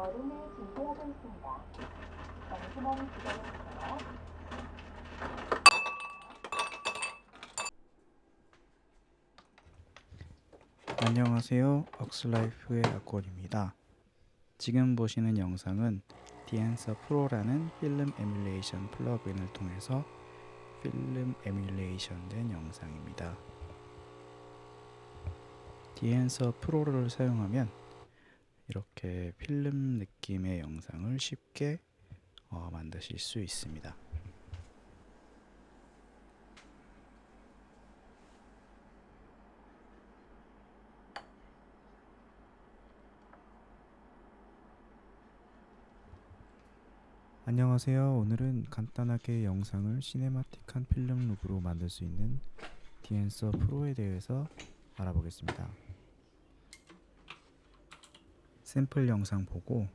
얼음을 준비하고 있습니다. 잠시만 기다려주세요. 안녕하세요. 억슬라이프의 악골입니다. 지금 보시는 영상은 디엔서 프로라는 필름 에뮬레이션 플러그인을 통해서 필름 에뮬레이션 된 영상입니다. 디엔서 프로를 사용하면 이렇게 필름 느낌의 영상을 쉽게 만드실 수 있습니다. 안녕하세요. 오늘은 간단하게 영상을 시네마틱한 필름 룩으로 만들 수 있는 디엔서 프로에 대해서 알아보겠습니다. 샘플 영상 보고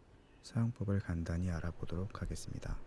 사용법을 간단히 알아보도록 하겠습니다.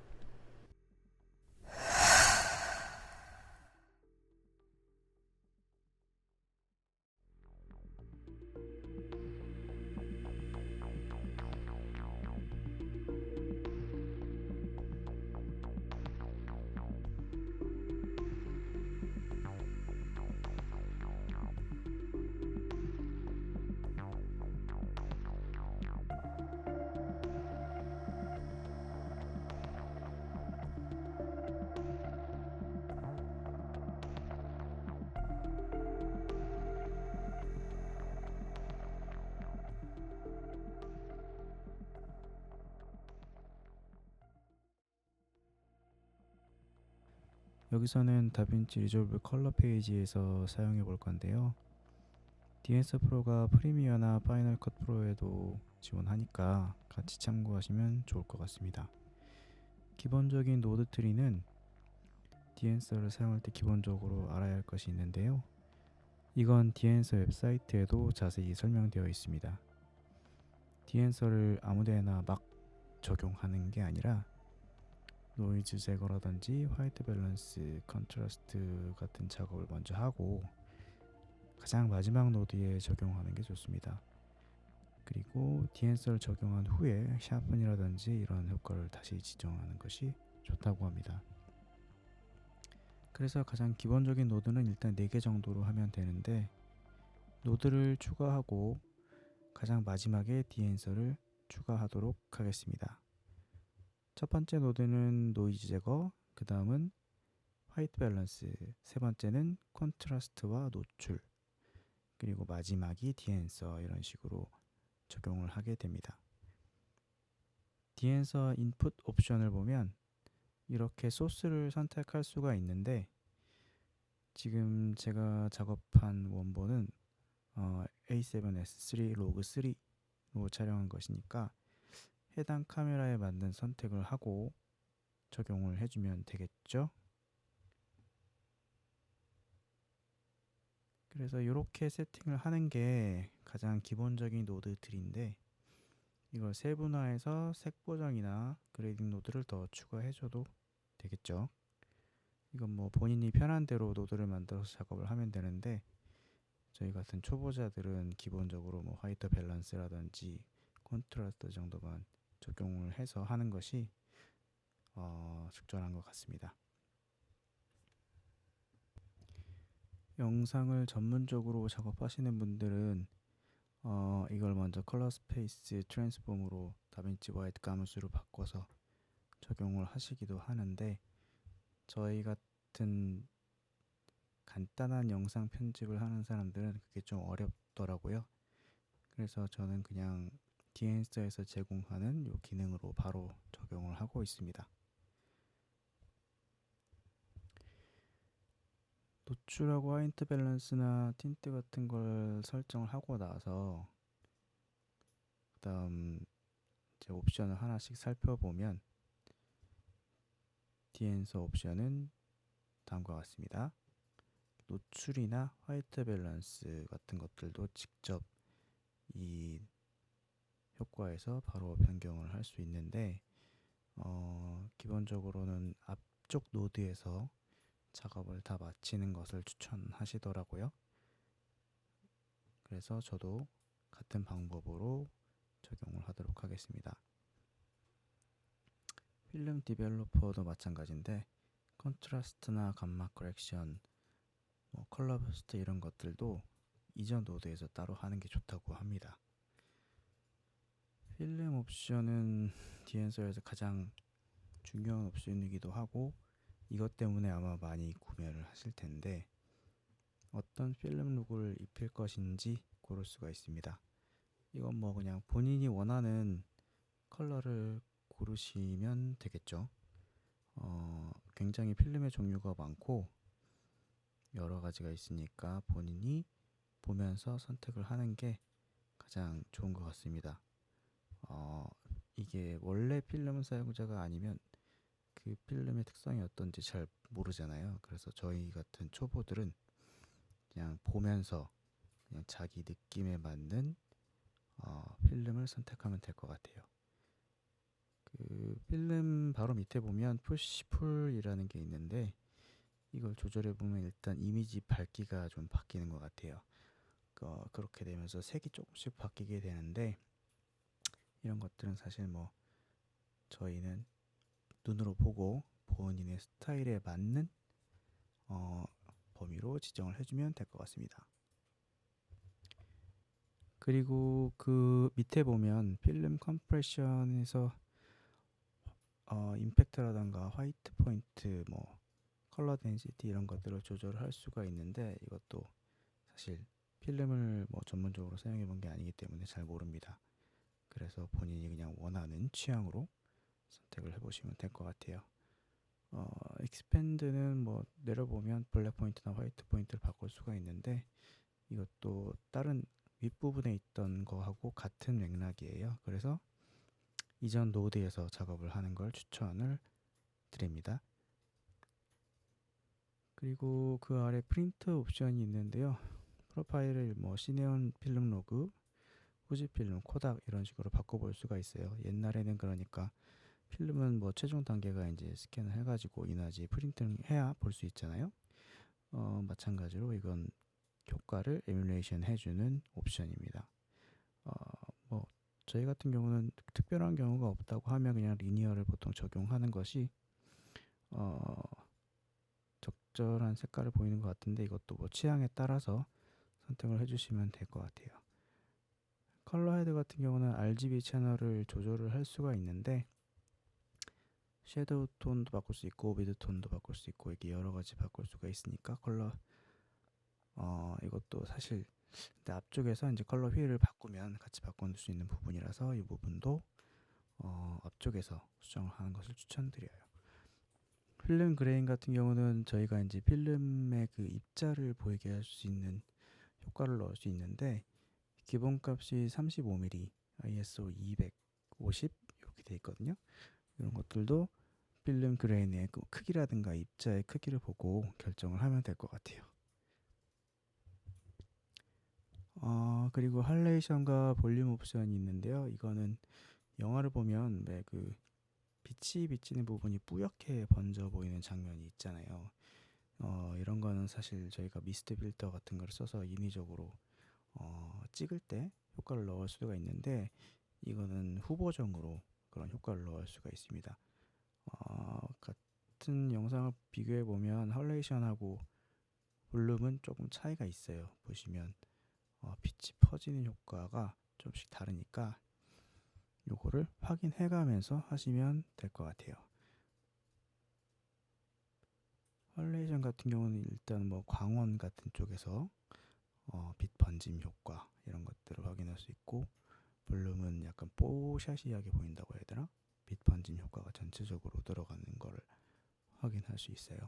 여기서는 다빈치 리졸브 컬러 페이지에서 사용해 볼 건데요. 디엔서 프로가 프리미어나 파이널 컷 프로에도 지원하니까 같이 참고하시면 좋을 것 같습니다. 기본적인 노드 트리는 디엔서를 사용할 때 기본적으로 알아야 할 것이 있는데요. 이건 디엔서 웹사이트에도 자세히 설명되어 있습니다. 디엔서를 아무데나 막 적용하는 게 아니라 노이즈 제거라든지 화이트 밸런스, 컨트라스트 같은 작업을 먼저 하고 가장 마지막 노드에 적용하는 게 좋습니다. 그리고 디엔서를 적용한 후에 샤픈이라든지 이런 효과를 다시 지정하는 것이 좋다고 합니다. 그래서 가장 기본적인 노드는 일단 4개 정도로 하면 되는데 노드를 추가하고 가장 마지막에 디엔서를 추가하도록 하겠습니다. 첫 번째 노드는 노이즈 제거, 그 다음은 화이트 밸런스, 세 번째는 콘트라스트와 노출, 그리고 마지막이 디엔서, 이런 식으로 적용을 하게 됩니다. 디엔서 인풋 옵션을 보면 이렇게 소스를 선택할 수가 있는데 지금 제가 작업한 원본은 A7S3 로그 3로 촬영한 것이니까 해당 카메라에 맞는 선택을 하고 적용을 해주면 되겠죠. 그래서 이렇게 세팅을 하는 게 가장 기본적인 노드들인데 이걸 세분화해서 색 보정이나 그레이딩 노드를 더 추가해줘도 되겠죠. 이건 뭐 본인이 편한 대로 노드를 만들어서 작업을 하면 되는데 저희 같은 초보자들은 기본적으로 뭐 화이트 밸런스라든지 콘트라스트 정도만 적용을 해서 하는 것이 적절한 것 같습니다. 영상을 전문적으로 작업하시는 분들은 이걸 먼저 컬러 스페이스 트랜스폼으로 다빈치 화이트 가무스로 바꿔서 적용을 하시기도 하는데 저희 같은 간단한 영상 편집을 하는 사람들은 그게 좀 어렵더라고요. 그래서 저는 그냥 디엔서에서 제공하는 이 기능으로 바로 적용을 하고 있습니다. 노출하고 화이트 밸런스나 틴트 같은 걸 설정을 하고 나서 그 다음 이제 옵션을 하나씩 살펴보면 디엔서 옵션은 다음과 같습니다. 노출이나 화이트 밸런스 같은 것들도 직접 이 효과에서 바로 변경을 할 수 있는데 기본적으로는 앞쪽 노드에서 작업을 다 마치는 것을 추천하시더라고요. 그래서 저도 같은 방법으로 적용을 하도록 하겠습니다. 필름 디벨로퍼도 마찬가지인데 컨트라스트나 감마 커렉션, 컬러 부스트 이런 것들도 이전 노드에서 따로 하는 게 좋다고 합니다. 필름 옵션은 디엔서에서 가장 중요한 옵션이기도 하고 이것 때문에 아마 많이 구매를 하실 텐데 어떤 필름 룩을 입힐 것인지 고를 수가 있습니다. 이건 그냥 본인이 원하는 컬러를 고르시면 되겠죠. 굉장히 필름의 종류가 많고 여러 가지가 있으니까 본인이 보면서 선택을 하는 게 가장 좋은 것 같습니다. 이게 원래 필름 사용자가 아니면 그 필름의 특성이 어떤지 잘 모르잖아요. 그래서 저희 같은 초보들은 그냥 보면서 그냥 자기 느낌에 맞는 필름을 선택하면 될 것 같아요. 그 필름 바로 밑에 보면 푸시풀이라는 게 있는데 이걸 조절해 보면 일단 이미지 밝기가 좀 바뀌는 것 같아요. 그렇게 되면서 색이 조금씩 바뀌게 되는데 이런 것들은 사실 저희는 눈으로 보고 본인의 스타일에 맞는 범위로 지정을 해주면 될 것 같습니다. 그리고 그 밑에 보면 필름 컴프레션에서 임팩트라던가 화이트 포인트, 컬러 덴시티 이런 것들을 조절할 수가 있는데 이것도 사실 필름을 전문적으로 사용해 본 게 아니기 때문에 잘 모릅니다. 그래서 본인이 그냥 원하는 취향으로 선택을 해보시면 될 것 같아요. 익스펜드는 내려보면 블랙 포인트나 화이트 포인트를 바꿀 수가 있는데 이것도 다른 윗부분에 있던 거하고 같은 맥락이에요. 그래서 이전 노드에서 작업을 하는 걸 추천을 드립니다. 그리고 그 아래 프린트 옵션이 있는데요. 프로파일을 시네온 필름 로그, 후지 필름, 코닥 이런 식으로 바꿔볼 수가 있어요. 옛날에는 그러니까 필름은 최종 단계가 이제 스캔을 해가지고 인화지 프린트를 해야 볼 수 있잖아요. 마찬가지로 이건 효과를 에뮬레이션 해주는 옵션입니다. 저희 같은 경우는 특별한 경우가 없다고 하면 그냥 리니어를 보통 적용하는 것이 적절한 색깔을 보이는 것 같은데 이것도 취향에 따라서 선택을 해주시면 될 것 같아요. 컬러 헤드 같은 경우는 RGB 채널을 조절을 할 수가 있는데 섀도우 톤도 바꿀 수 있고 미드 톤도 바꿀 수 있고 이게 여러 가지 바꿀 수가 있으니까 컬러 이것도 사실 근데 앞쪽에서 이제 컬러 휠을 바꾸면 같이 바꿀 수 있는 부분이라서 이 부분도 앞쪽에서 수정을 하는 것을 추천드려요. 필름 그레인 같은 경우는 저희가 이제 필름의 그 입자를 보이게 할 수 있는 효과를 넣을 수 있는데 기본값이 35mm, ISO 250 이렇게 돼 있거든요. 이런 것들도 필름 그레인의 그 크기라든가 입자의 크기를 보고 결정을 하면 될 것 같아요. 그리고 할레이션과 볼륨 옵션이 있는데요. 이거는 영화를 보면 왜 그 빛이 비치는 부분이 뿌옇게 번져 보이는 장면이 있잖아요. 이런 거는 사실 저희가 미스트 필터 같은 걸 써서 인위적으로 찍을 때 효과를 넣을 수가 있는데 이거는 후보정으로 그런 효과를 넣을 수가 있습니다. 같은 영상을 비교해 보면 할레이션하고 볼륨은 조금 차이가 있어요. 보시면 빛이 퍼지는 효과가 좀씩 다르니까 요거를 확인해 가면서 하시면 될 것 같아요. 할레이션 같은 경우는 일단 광원 같은 쪽에서 빛 번짐 효과 이런 것들을 확인할 수 있고 볼륨은 약간 뽀샤시하게 보인다고 해야 되나? 빛 번짐 효과가 전체적으로 들어가는 거를 확인할 수 있어요.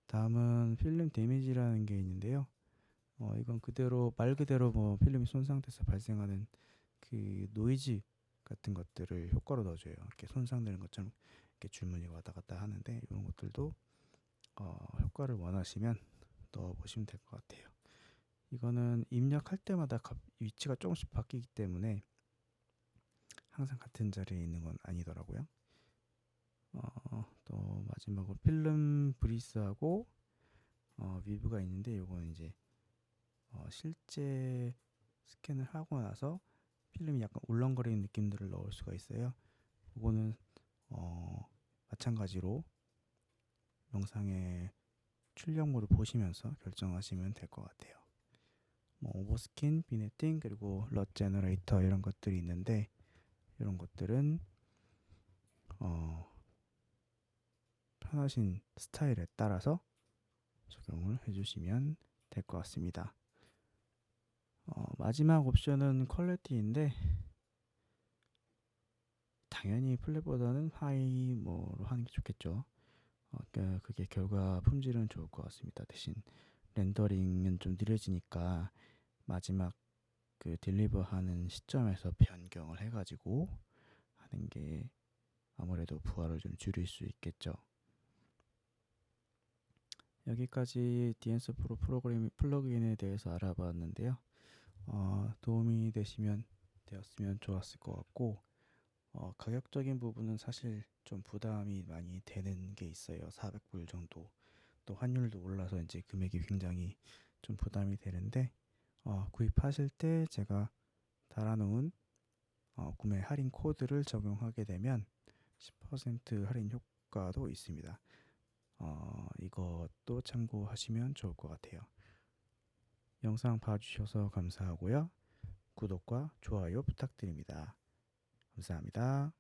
다음은 필름 데미지라는 게 있는데요. 이건 그대로 말 그대로 필름이 손상돼서 발생하는 그 노이즈 같은 것들을 효과로 넣어줘요. 이렇게 손상되는 것처럼 이렇게 줄무늬가 왔다 갔다 하는데 이런 것들도 효과를 원하시면 넣어보시면 될 것 같아요. 이거는 입력할 때마다 위치가 조금씩 바뀌기 때문에 항상 같은 자리에 있는 건 아니더라고요. 또 마지막으로 필름 브리스하고 위브가 있는데 이거는 이제 실제 스캔을 하고 나서 필름이 약간 울렁거리는 느낌들을 넣을 수가 있어요. 이거는 마찬가지로 영상의 출력물을 보시면서 결정하시면 될 것 같아요. 뭐 오버스킨, 비네팅, 그리고 럿 제너레이터 이런 것들이 있는데 이런 것들은 편하신 스타일에 따라서 적용을 해주시면 될 것 같습니다. 마지막 옵션은 퀄리티인데 당연히 플랫보다는 하이 뭐로 하는 게 좋겠죠. 그게 결과 품질은 좋을 것 같습니다. 대신 렌더링은 좀 느려지니까 마지막 그 딜리버하는 시점에서 변경을 해가지고 하는 게 아무래도 부하를 좀 줄일 수 있겠죠. 여기까지 디엔스 프로 프로그램 플러그인에 대해서 알아봤는데요. 도움이 되었으면 좋았을 것 같고 가격적인 부분은 사실 좀 부담이 많이 되는 게 있어요. 400불 정도. 또 환율도 올라서 이제 금액이 굉장히 좀 부담이 되는데 구입하실 때 제가 달아놓은 구매 할인 코드를 적용하게 되면 10% 할인 효과도 있습니다. 이것도 참고하시면 좋을 것 같아요. 영상 봐주셔서 감사하고요. 구독과 좋아요 부탁드립니다. 감사합니다.